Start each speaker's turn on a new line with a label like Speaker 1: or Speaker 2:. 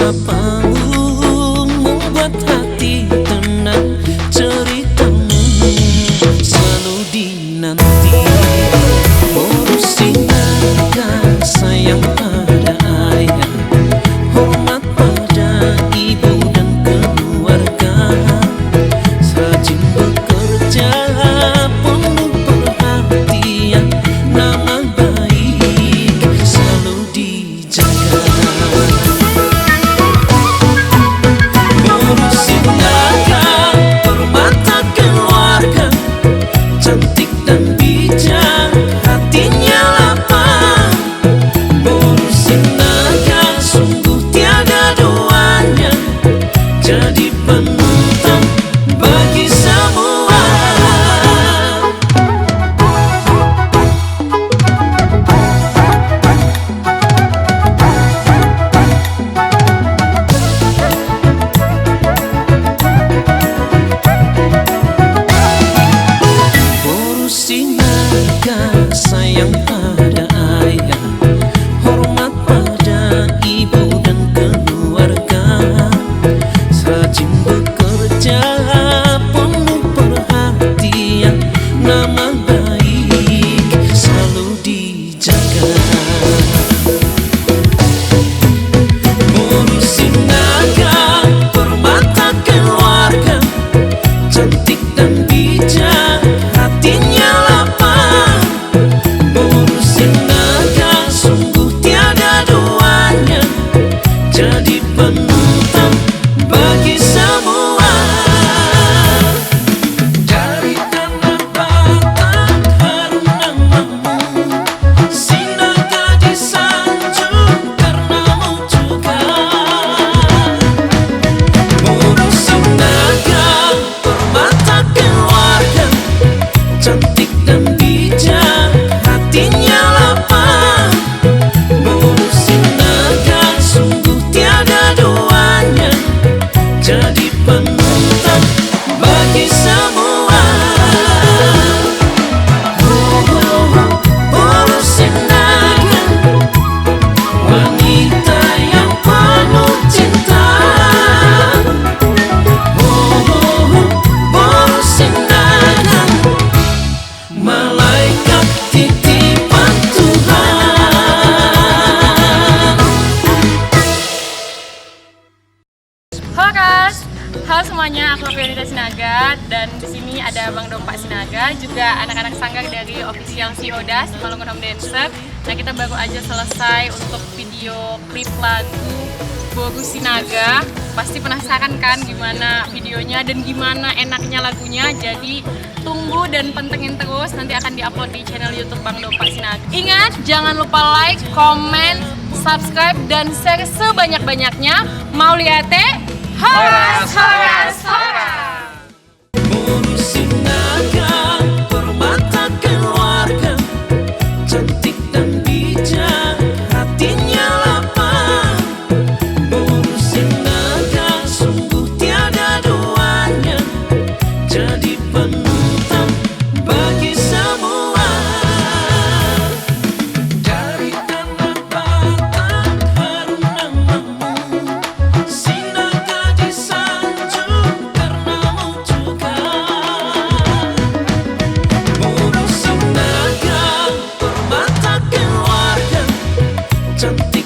Speaker 1: sapamu membuat hati tenang. Ceritamu selalu dinanti. Urusi naga sayang pada ayah, hormat pada ibu dan keluarga. Rajin bekerja, penuh perhatian, nama baik selalu dijaga. Urusi naga permata keluarga, cantik dan bijak, hatinya lapang. Urusi naga sungguh tiada duanya, jadi panutan bagi semua. Urusi naga sayang pada ayah, hormat pada ibu dan keluarga. Rajin bekerja, penuh perhatian, nama baik selalu dijaga. Urusi naga permata keluarga, cantik dan bijak, hatinya lapang. Urusi naga sungguh tiada duanya, jadi panutan bagi semua. Dari tanah Batak harum namamu, sinar gadis sanjung karenamu juga. Urusi naga permata keluarga, cantik dan bijak, hatinya lapang. Urusi naga sungguh tiada duanya, jadi panutan bagi semua. Urusi naga wanita yang penuh cinta. Urusi naga malaikat titipan Tuhan.
Speaker 2: Halo guys, halo semuanya, aku Fiorita Sinaga dan di sini ada Bang Dompak Sinaga, juga anak-anak sanggar dari official Siodas Malungun Home Dancer. Nah, kita baru aja selesai untuk video klip lagu Boru Sinaga. Pasti penasaran kan gimana videonya dan gimana enaknya lagunya. Jadi tunggu dan pantengin terus, nanti akan diupload di channel YouTube Bang Dompak Sinaga. Ingat, jangan lupa like, comment, subscribe, dan share sebanyak-banyaknya. Mau lihat horas, horas, horas!
Speaker 1: Urusi naga permata keluarga, cantik dan bijak, hatinya lapang. Urusi naga sungguh tiada duanya, jadi panutan bagi semua. Dari tanah Batak harum namamu, sinar gadis sanjung karenamu juga. Urusi naga permata keluarga, cantik